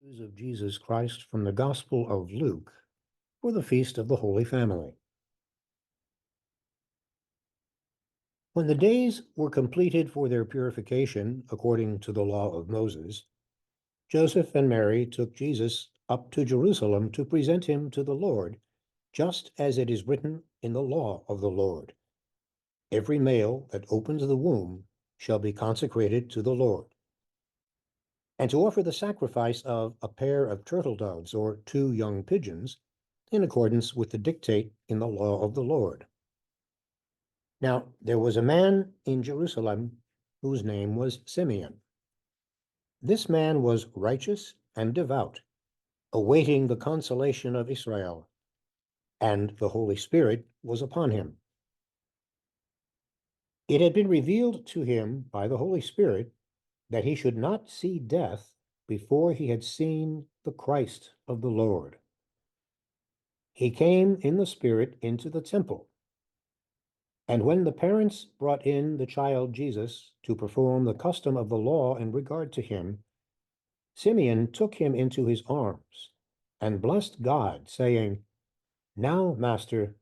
News of Jesus Christ from the Gospel of Luke for the Feast of the Holy Family. When the days were completed for their purification according to the law of Moses, Joseph and Mary took Jesus up to Jerusalem to present him to the Lord, just as it is written in the law of the Lord. Every male that opens the womb shall be consecrated to the Lord. And to offer the sacrifice of a pair of turtle doves or 2 young pigeons, in accordance with the dictate in the law of the Lord. Now, there was a man in Jerusalem whose name was Simeon. This man was righteous and devout, awaiting the consolation of Israel, and the Holy Spirit was upon him. It had been revealed to him by the Holy Spirit that he should not see death before he had seen the Christ of the Lord. He came in the Spirit into the temple. And when the parents brought in the child Jesus to perform the custom of the law in regard to him, Simeon took him into his arms and blessed God, saying, "Now, Master,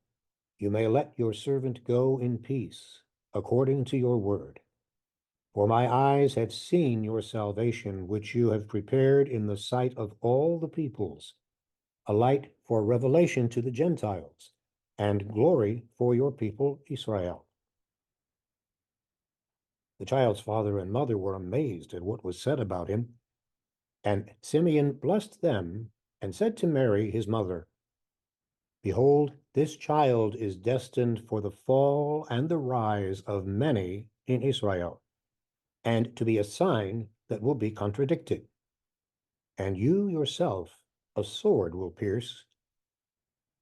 you may let your servant go in peace, according to your word. For my eyes have seen your salvation, which you have prepared in the sight of all the peoples, a light for revelation to the Gentiles, and glory for your people Israel." The child's father and mother were amazed at what was said about him, and Simeon blessed them and said to Mary, his mother, "Behold, this child is destined for the fall and the rise of many in Israel, and to be a sign that will be contradicted. And you yourself a sword will pierce,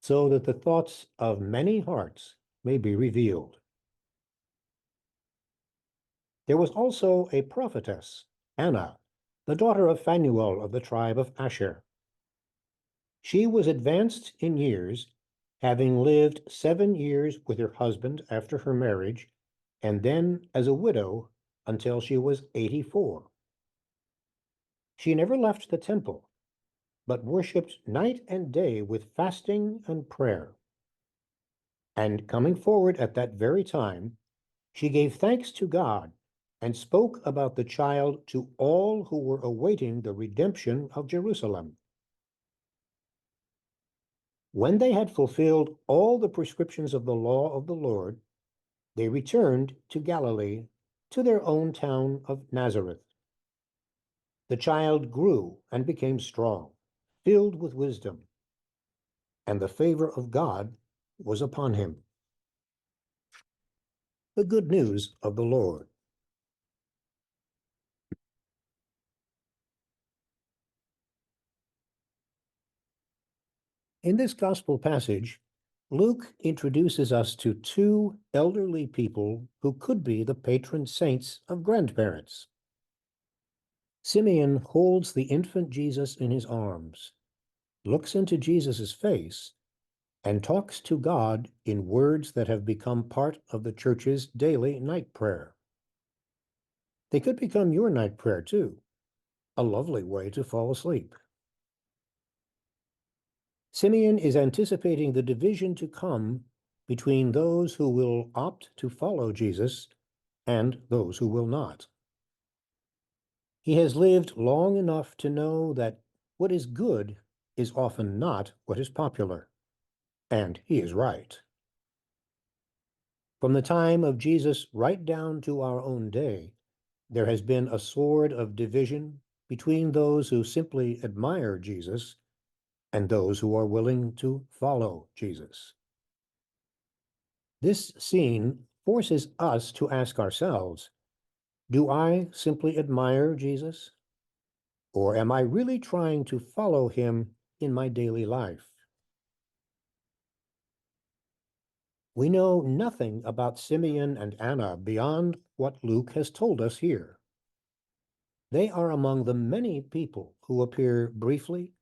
so that the thoughts of many hearts may be revealed." There was also a prophetess, Anna, the daughter of Phanuel of the tribe of Asher. She was advanced in years, having lived 7 years with her husband after her marriage, and then as a widow until she was 84. She never left the temple, but worshipped night and day with fasting and prayer. And coming forward at that very time, she gave thanks to God and spoke about the child to all who were awaiting the redemption of Jerusalem. When they had fulfilled all the prescriptions of the law of the Lord, they returned to Galilee, to their own town of Nazareth. The child grew and became strong, filled with wisdom, and the favor of God was upon him. The good news of the Lord. In this gospel passage, Luke introduces us to 2 elderly people who could be the patron saints of grandparents. Simeon holds the infant Jesus in his arms, looks into Jesus' face, and talks to God in words that have become part of the church's daily night prayer. They could become your night prayer too, a lovely way to fall asleep. Simeon is anticipating the division to come between those who will opt to follow Jesus and those who will not. He has lived long enough to know that what is good is often not what is popular, and he is right. From the time of Jesus right down to our own day, there has been a sword of division between those who simply admire Jesus and those who are willing to follow Jesus. This scene forces us to ask ourselves, do I simply admire Jesus? Or am I really trying to follow him in my daily life? We know nothing about Simeon and Anna beyond what Luke has told us here. They are among the many people who appear briefly,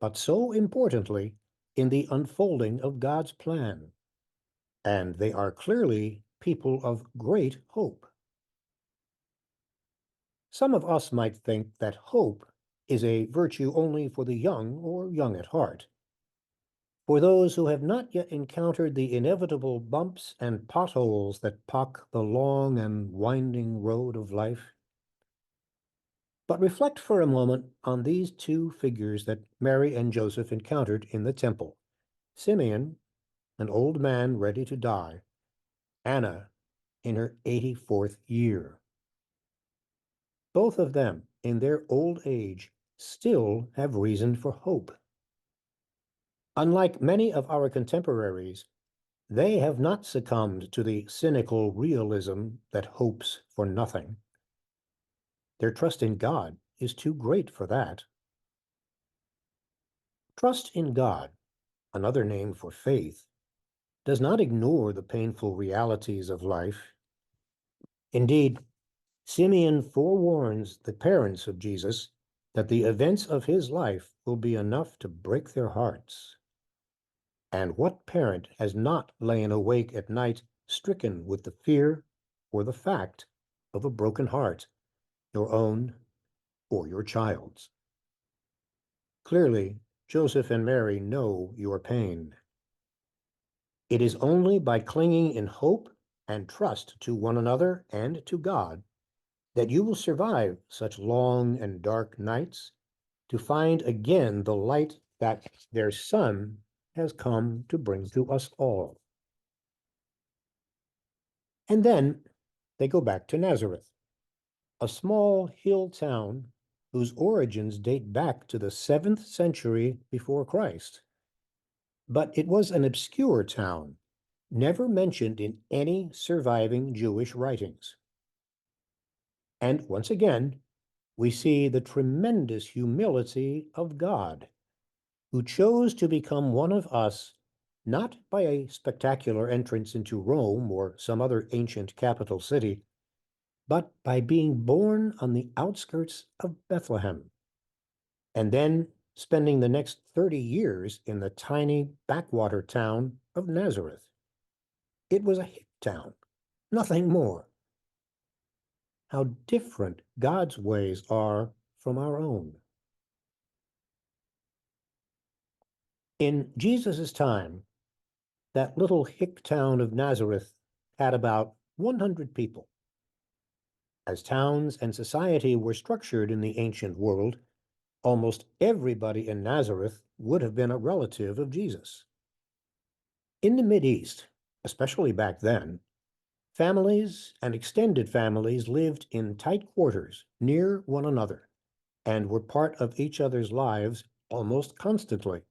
but so importantly, in the unfolding of God's plan. And they are clearly people of great hope. Some of us might think that hope is a virtue only for the young or young at heart. For those who have not yet encountered the inevitable bumps and potholes that pock the long and winding road of life. But reflect for a moment on these two figures that Mary and Joseph encountered in the temple. Simeon, an old man ready to die, Anna in her 84th year. Both of them, in their old age, still have reason for hope. Unlike many of our contemporaries, they have not succumbed to the cynical realism that hopes for nothing. Their trust in God is too great for that. Trust in God, another name for faith, does not ignore the painful realities of life. Indeed, Simeon forewarns the parents of Jesus that the events of his life will be enough to break their hearts. And what parent has not lain awake at night stricken with the fear or the fact of a broken heart, your own or your child's? Clearly, Joseph and Mary know your pain. It is only by clinging in hope and trust to one another and to God that you will survive such long and dark nights to find again the light that their Son has come to bring to us all. And then they go back to Nazareth, a small hill town whose origins date back to the 7th century before Christ. But it was an obscure town, never mentioned in any surviving Jewish writings. And once again, we see the tremendous humility of God, who chose to become one of us, not by a spectacular entrance into Rome or some other ancient capital city, but by being born on the outskirts of Bethlehem, and then spending the next 30 years in the tiny backwater town of Nazareth. It was a hick town, nothing more. How different God's ways are from our own. In Jesus' time, that little hick town of Nazareth had about 100 people. As towns and society were structured in the ancient world, almost everybody in Nazareth would have been a relative of Jesus. In the Mideast, especially back then, families and extended families lived in tight quarters near one another and were part of each other's lives almost constantly.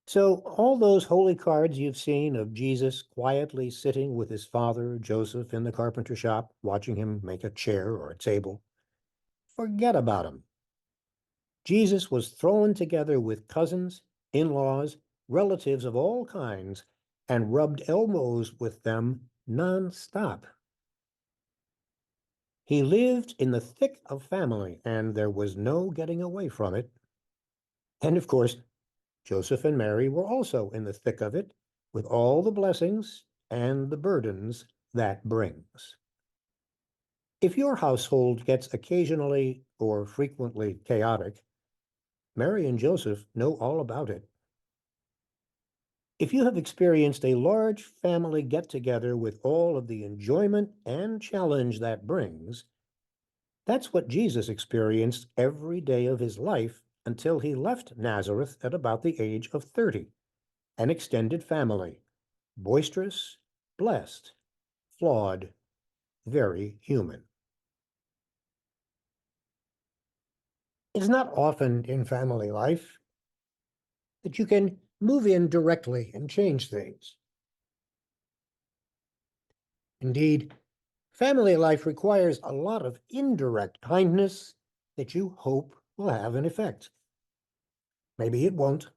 So all those holy cards you've seen of Jesus quietly sitting with his father, Joseph, in the carpenter shop, watching him make a chair or a table, forget about them. Jesus was thrown together with cousins, in-laws, relatives of all kinds, and rubbed elbows with them non-stop. He lived in the thick of family, and there was no getting away from it. And of course, Joseph and Mary were also in the thick of it, with all the blessings and the burdens that brings. If your household gets occasionally or frequently chaotic, Mary and Joseph know all about it. If you have experienced a large family get-together with all of the enjoyment and challenge that brings, that's what Jesus experienced every day of his life until he left Nazareth at about the age of 30. An extended family, boisterous, blessed, flawed, very human. It's not often in family life that you can move in directly and change things. Indeed, family life requires a lot of indirect kindness that you hope will have an effect. Maybe it won't.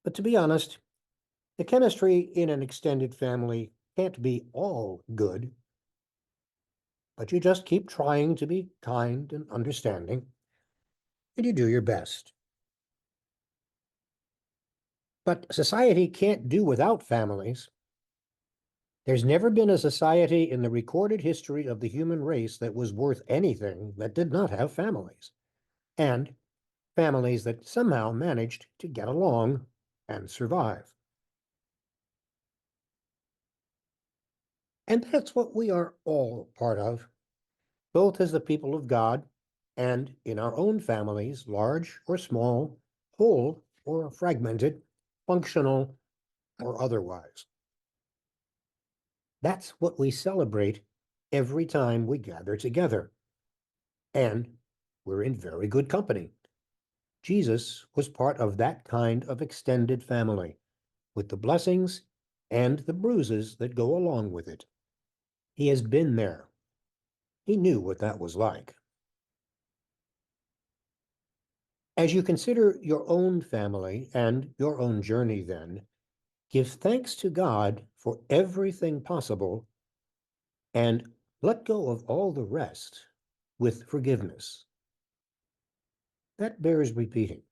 But to be honest, the chemistry in an extended family can't be all good. But you just keep trying to be kind and understanding, and you do your best. But society can't do without families. There's never been a society in the recorded history of the human race that was worth anything that did not have families, and families that somehow managed to get along and survive. And that's what we are all part of, both as the people of God and in our own families, large or small, whole or fragmented, functional or otherwise. That's what we celebrate every time we gather together. And we're in very good company. Jesus was part of that kind of extended family, with the blessings and the bruises that go along with it. He has been there. He knew what that was like. As you consider your own family and your own journey, then, give thanks to God for everything possible and let go of all the rest with forgiveness. That bears repeating.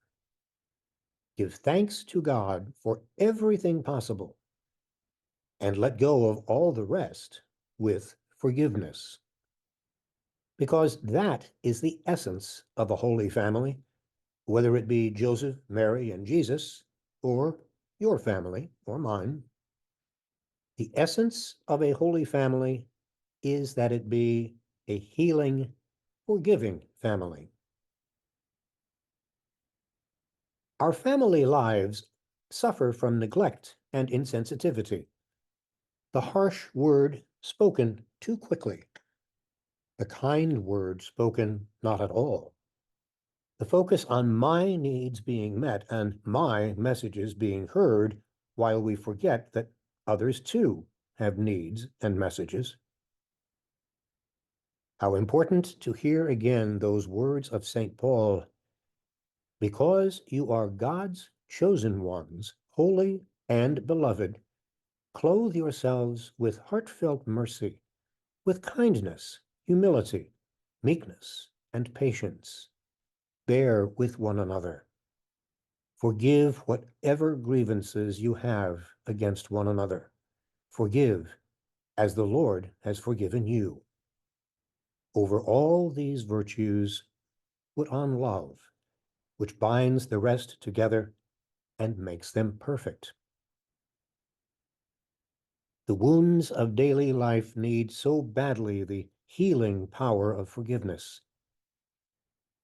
Give thanks to God for everything possible and let go of all the rest with forgiveness. Because that is the essence of a holy family, whether it be Joseph, Mary, and Jesus, or your family or mine. The essence of a holy family is that it be a healing, forgiving family. Our family lives suffer from neglect and insensitivity. The harsh word spoken too quickly, the kind word spoken not at all, the focus on my needs being met and my messages being heard, while we forget that others too have needs and messages. How important to hear again those words of St. Paul, because you are God's chosen ones, holy and beloved, clothe yourselves with heartfelt mercy, with kindness, humility, meekness, and patience. Bear with one another. Forgive whatever grievances you have against one another. Forgive as the Lord has forgiven you. Over all these virtues, put on love, which binds the rest together and makes them perfect. The wounds of daily life need so badly the healing power of forgiveness.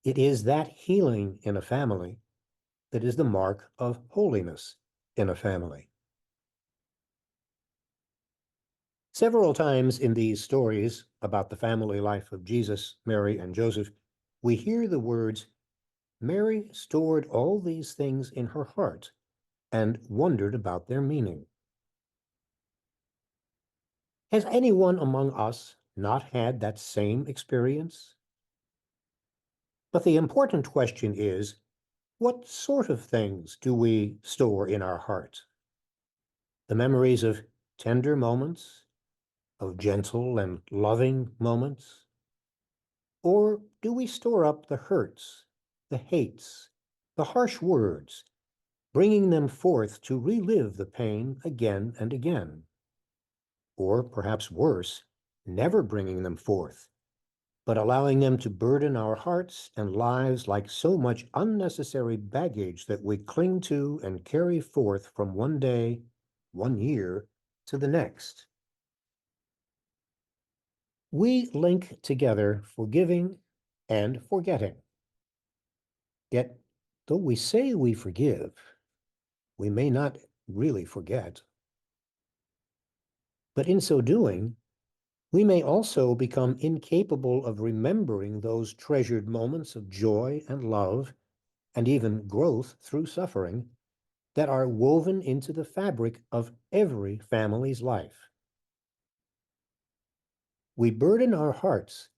It is that healing in a family that is the mark of holiness in a family. Several times in these stories about the family life of Jesus, Mary, and Joseph, we hear the words, Mary stored all these things in her heart and wondered about their meaning. Has anyone among us not had that same experience? But the important question is, what sort of things do we store in our heart? The memories of tender moments, of gentle and loving moments? Or do we store up the hurts, the hates, the harsh words, bringing them forth to relive the pain again and again? Or perhaps worse, never bringing them forth, but allowing them to burden our hearts and lives like so much unnecessary baggage that we cling to and carry forth from one day, one year, to the next. We link together forgiving and forgetting. Yet, though we say we forgive, we may not really forget. But in so doing, we may also become incapable of remembering those treasured moments of joy and love, and even growth through suffering, that are woven into the fabric of every family's life. We burden our hearts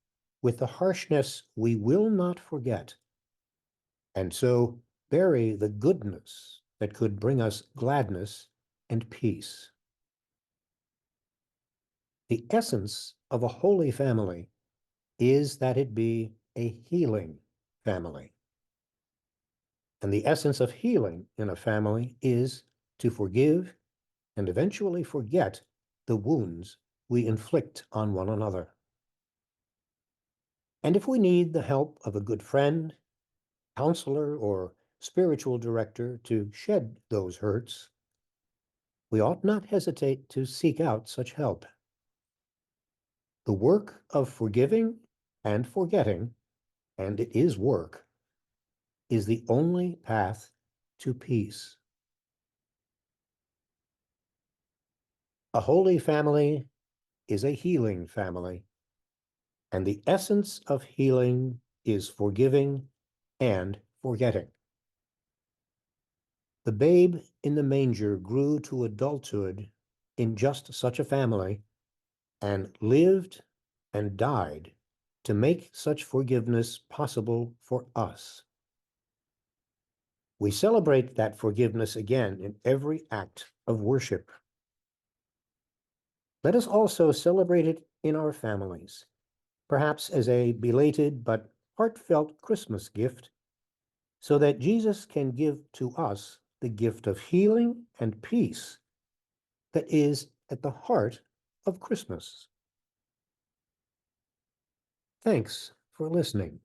with the harshness we will not forget, and so bury the goodness that could bring us gladness and peace. The essence of a holy family is that it be a healing family. And the essence of healing in a family is to forgive and eventually forget the wounds we inflict on one another. And if we need the help of a good friend, counselor, or spiritual director to shed those hurts, we ought not hesitate to seek out such help. The work of forgiving and forgetting, and it is work, is the only path to peace. A holy family is a healing family, and the essence of healing is forgiving and forgetting. The babe in the manger grew to adulthood in just such a family and lived and died to make such forgiveness possible for us. We celebrate that forgiveness again in every act of worship. Let us also celebrate it in our families, perhaps as a belated but heartfelt Christmas gift, so that Jesus can give to us the gift of healing and peace that is at the heart of Christmas. Thanks for listening.